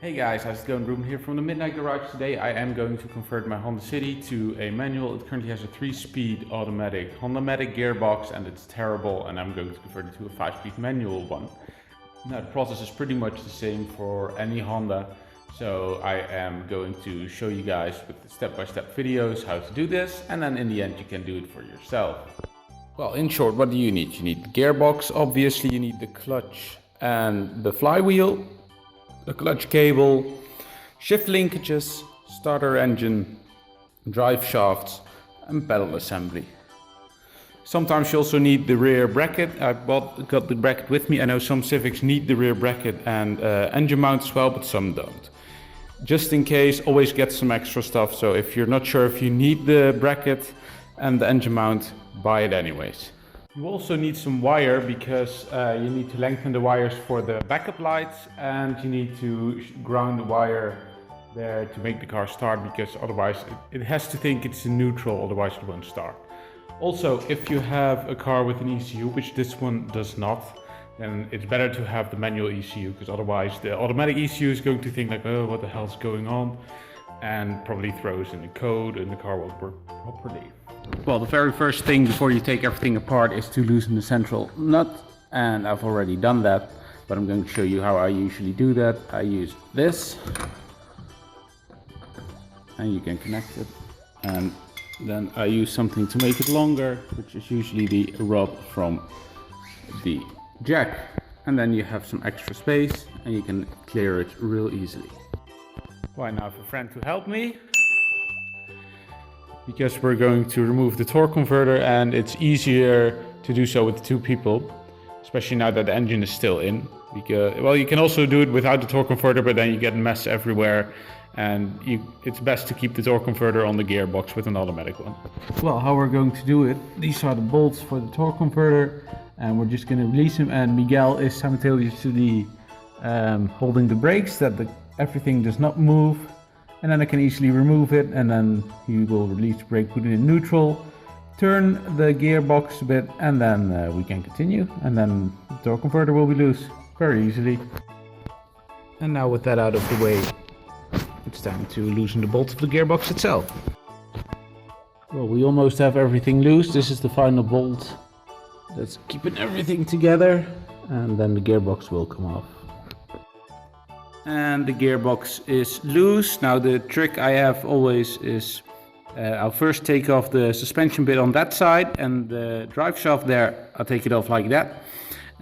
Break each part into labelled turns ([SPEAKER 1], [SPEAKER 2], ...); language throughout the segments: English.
[SPEAKER 1] Hey guys, how's it going? Ruben here from the Midnight Garage. Today I am going to convert my Honda City to a manual. It currently has a 3-speed automatic Honda-matic gearbox and it's terrible, and I'm going to convert it to a 5-speed manual one. Now the process is pretty much the same for any Honda, so I am going to show you guys with the step-by-step videos how to do this, and then in the end you can do it for yourself. Well, in short, what do you need? You need the gearbox, obviously you need the clutch and the flywheel, the clutch cable, shift linkages, starter engine, drive shafts and pedal assembly. Sometimes you also need the rear bracket. I got the bracket with me. I know some Civics need the rear bracket and engine mount as well, but some don't. Just in case, always get some extra stuff. So if you're not sure if you need the bracket and the engine mount, buy it anyways. You also need some wire because you need to lengthen the wires for the backup lights, and you need to ground the wire there to make the car start, because otherwise it has to think it's in neutral, otherwise it won't start. Also, if you have a car with an ECU, which this one does not, then it's better to have the manual ECU, because otherwise the automatic ECU is going to think like, oh, what the hell's going on, and probably throws in the code and the car won't work properly. Well, the very first thing before you take everything apart is to loosen the central nut, and I've already done that, but I'm going to show you how I usually do that. I use this, and you can connect it, and then I use something to make it longer, which is usually the rod from the jack, and then you have some extra space and you can clear it real easily. Well, now I have a friend to help me, because we're going to remove the torque converter, and it's easier to do so with 2 people, especially now that the engine is still in. Because, well, you can also do it without the torque converter, but then you get mess everywhere, and it's best to keep the torque converter on the gearbox with an automatic one. Well, how we're going to do it, these are the bolts for the torque converter, and we're just going to release them, and Miguel is simultaneously holding the brakes that everything does not move. And then I can easily remove it, and then he will release the brake, put it in neutral, turn the gearbox a bit, and then we can continue. And then the torque converter will be loose very easily. And now with that out of the way, it's time to loosen the bolts of the gearbox itself. Well, we almost have everything loose. This is the final bolt that's keeping everything together, and then the gearbox will come off. And the gearbox is loose. Now the trick I have always is I'll first take off the suspension bit on that side, and the drive shaft there, I'll take it off like that.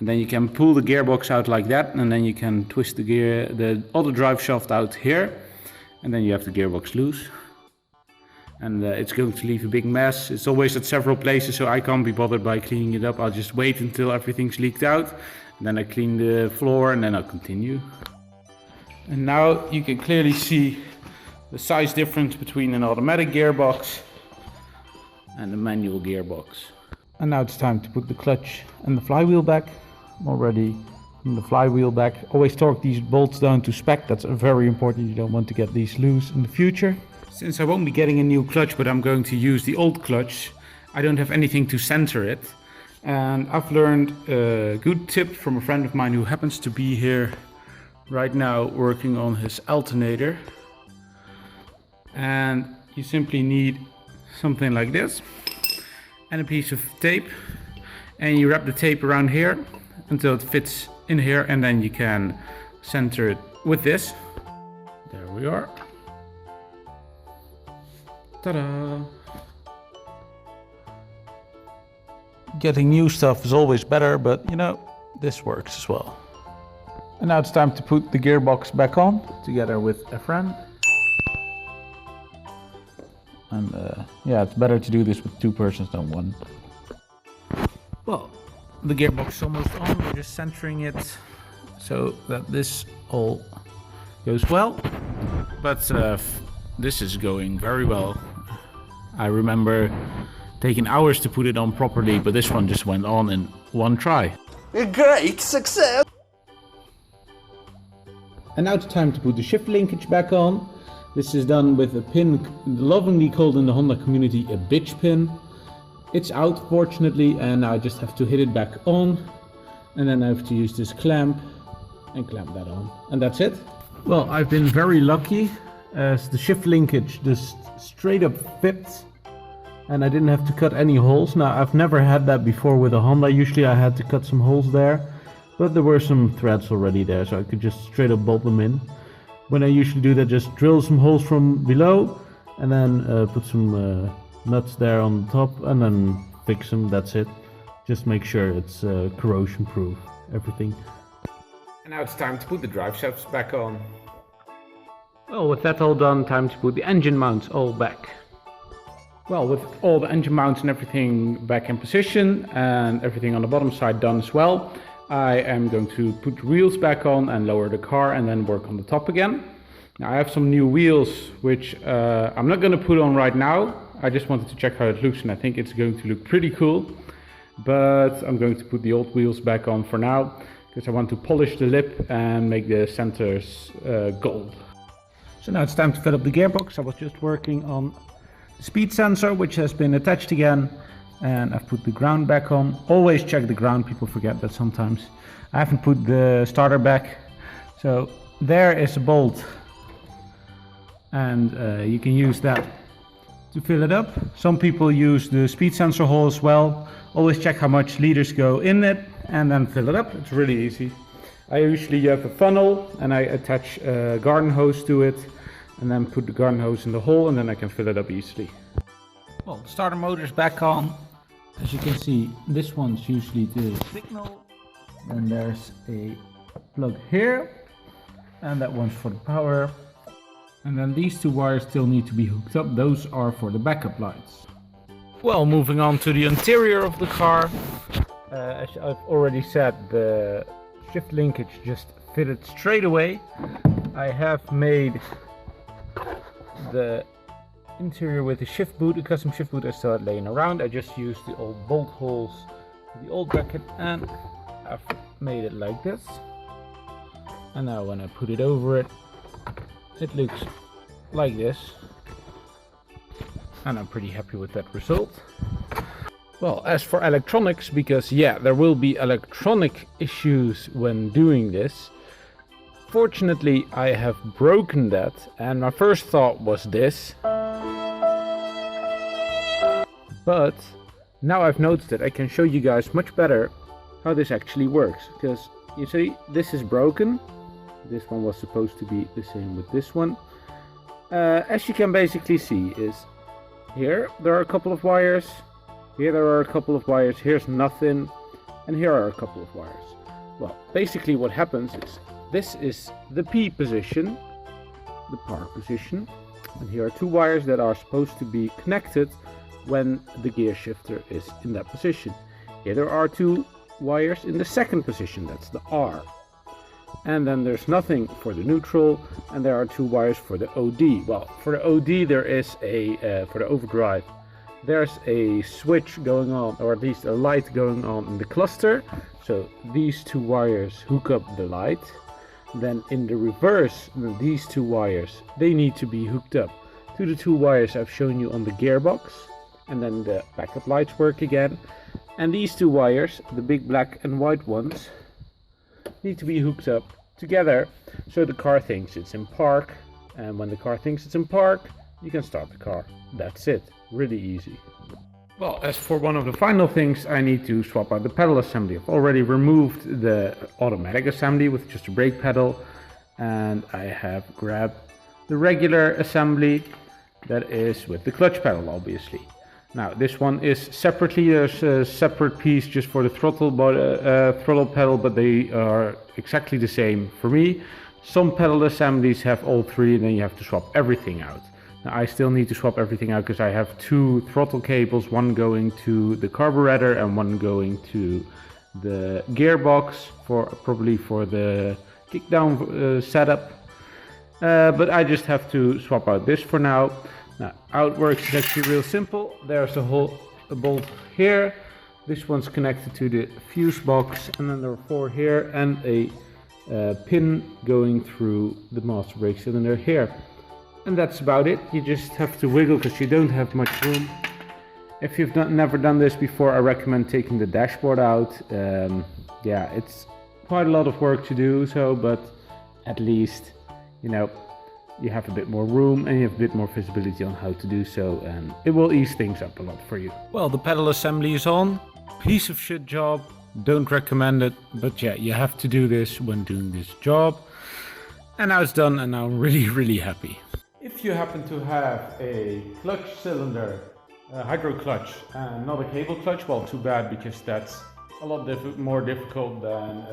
[SPEAKER 1] And then you can pull the gearbox out like that, and then you can twist the other drive shaft out here, and then you have the gearbox loose. And it's going to leave a big mess. It's always at several places, so I can't be bothered by cleaning it up. I'll just wait until everything's leaked out, and then I clean the floor, and then I'll continue. And now you can clearly see the size difference between an automatic gearbox and a manual gearbox. And now it's time to put the clutch and the flywheel back. I'm already putting the flywheel back. Always torque these bolts down to spec. That's very important. You don't want to get these loose in the future. Since I won't be getting a new clutch, but I'm going to use the old clutch, I don't have anything to center it. And I've learned a good tip from a friend of mine who happens to be here right now working on his alternator. And you simply need something like this and a piece of tape, and you wrap the tape around here until it fits in here, and then you can center it with this. There we are. Ta-da! Getting new stuff is always better, but you know, this works as well. And now it's time to put the gearbox back on together with a friend. And yeah, it's better to do this with 2 persons than 1. Well, the gearbox is almost on. We're just centering it so that this all goes well. But this is going very well. I remember taking hours to put it on properly, but this one just went on in 1 try.
[SPEAKER 2] A great success!
[SPEAKER 1] And now it's time to put the shift linkage back on. This is done with a pin lovingly called in the Honda community a bitch pin. It's out fortunately, and now I just have to hit it back on, and then I have to use this clamp and clamp that on, and that's it. Well, I've been very lucky as the shift linkage just straight up fits and I didn't have to cut any holes. Now, I've never had that before with a Honda. Usually I had to cut some holes there, but there were some threads already there, so I could just straight up bolt them in. When I usually do that, just drill some holes from below and then put some nuts there on the top and then fix them. That's it. Just make sure it's corrosion proof, everything. And now it's time to put the drive shafts back on. Well, with that all done, time to put the engine mounts all back. Well, with all the engine mounts and everything back in position and everything on the bottom side done as well, I am going to put the wheels back on and lower the car and then work on the top again. Now I have some new wheels which I'm not going to put on right now. I just wanted to check how it looks and I think it's going to look pretty cool. But I'm going to put the old wheels back on for now because I want to polish the lip and make the centers gold. So now it's time to fill up the gearbox. I was just working on the speed sensor, which has been attached again, and I've put the ground back on. Always check the ground, people forget that sometimes. I haven't put the starter back. So there is a bolt and you can use that to fill it up. Some people use the speed sensor hole as well. Always check how much liters go in it and then fill it up. It's really easy. I usually have a funnel and I attach a garden hose to it and then put the garden hose in the hole and then I can fill it up easily. Well, the starter motor is back on. As you can see, this one's usually the signal. Then there's a plug here and that one's for the power. And then these two wires still need to be hooked up. Those are for the backup lights. Well, moving on to the interior of the car. As I've already said, the shift linkage just fitted straight away. I have made the interior with a shift boot, a custom shift boot I still had laying around. I just used the old bolt holes, the old bracket, and I've made it like this. And now when I put it over it, it looks like this. And I'm pretty happy with that result. Well, as for electronics, because yeah, there will be electronic issues when doing this. Fortunately, I have broken that, and my first thought was this. But now I've noticed it, I can show you guys much better how this actually works. Because you see, this is broken. This one was supposed to be the same with this one. As you can basically see is here there are a couple of wires. Here there are a couple of wires. Here's nothing. And here are a couple of wires. Well, basically what happens is this is the P position, the park position. And here are two wires that are supposed to be connected when the gear shifter is in that position. Here there are two wires in the second position, that's the R. And then there's nothing for the neutral, and there are two wires for the OD. Well, for the OD there is a, for the overdrive, there's a switch going on, or at least a light going on in the cluster. So these two wires hook up the light. Then in the reverse, these two wires, they need to be hooked up to the two wires I've shown you on the gearbox. And then the backup lights work again. And these two wires, the big black and white ones, need to be hooked up together so the car thinks it's in park. And when the car thinks it's in park, you can start the car. That's it. Really easy. Well, as for one of the final things, I need to swap out the pedal assembly. I've already removed the automatic assembly with just a brake pedal, and I have grabbed the regular assembly that is with the clutch pedal, obviously. Now this one is separately, there's a separate piece just for the throttle pedal, but they are exactly the same for me. Some pedal assemblies have all three, and then you have to swap everything out. Now I still need to swap everything out because I have two throttle cables, one going to the carburetor and one going to the gearbox, probably for the kickdown setup. But I just have to swap out this for now. Now how it works is actually real simple. There's a bolt here. This one's connected to the fuse box, and then there are four here and a pin going through the master brake cylinder here. And that's about it. You just have to wiggle because you don't have much room. If you've never done this before, I recommend taking the dashboard out. Yeah, it's quite a lot of work to do so, but at least you know, you have a bit more room and you have a bit more visibility on how to do so, and it will ease things up a lot for you. Well, the pedal assembly is on. Piece of shit job. Don't recommend it, but yeah, you have to do this when doing this job. And now it's done, and now I'm really happy. If you happen to have a clutch cylinder, a hydro clutch, and not a cable clutch, well, too bad, because that's a lot more difficult than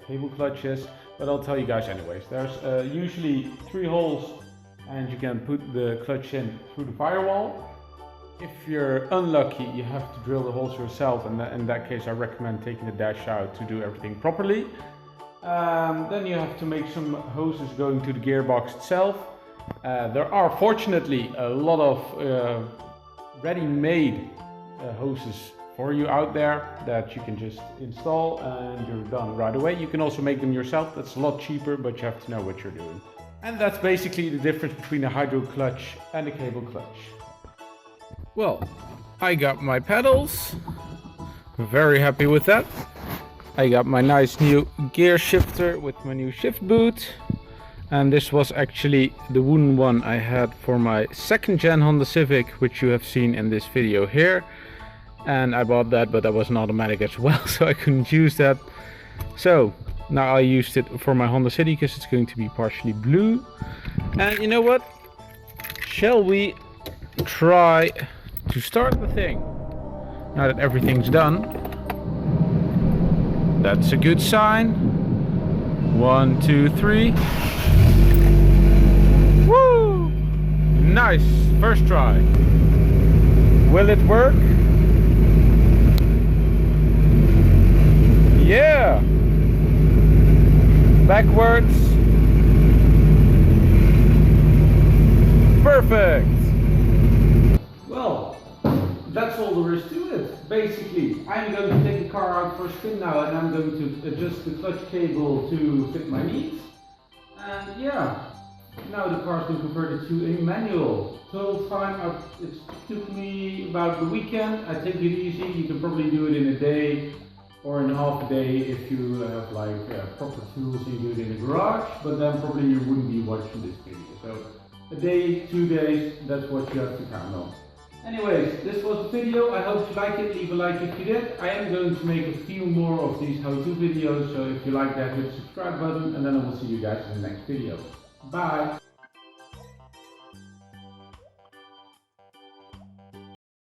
[SPEAKER 1] cable clutch is. But I'll tell you guys anyways. There's usually 3 holes, and you can put the clutch in through the firewall. If you're unlucky, you have to drill the holes yourself, and in that case I recommend taking the dash out to do everything properly. Then you have to make some hoses going to the gearbox itself. There are fortunately a lot of ready-made hoses for you out there that you can just install and you're done right away. You can also make them yourself. That's a lot cheaper, but you have to know what you're doing. And that's basically the difference between a hydro clutch and a cable clutch. Well, I got my pedals. Very happy with that. I got my nice new gear shifter with my new shift boot. And this was actually the wooden one I had for my 2nd gen Honda Civic, which you have seen in this video here. And I bought that, but that was an automatic as well, so I couldn't use that. So now I used it for my Honda City because it's going to be partially blue. And you know what? Shall we try to start the thing? Now that everything's done. That's a good sign. 1, 2, 3. Woo! Nice, first try. Will it work? Yeah! Backwards. Perfect! Well, that's all there is to it. Basically, I'm going to take the car out for a spin now, and I'm going to adjust the clutch cable to fit my needs. And yeah, now the car's been converted to a manual. Total time, it took me about the weekend. I take it easy. You can probably do it in a day or in half a day if you have like proper tools and you do it in the garage, but then probably you wouldn't be watching this video. So a day, 2 days, that's what you have to count on. Anyways, this was the video. I hope you liked it. Leave a like if you did. I am going to make a few more of these how-to videos, so if you like that, hit the subscribe button, and then I will see you guys in the next video. Bye!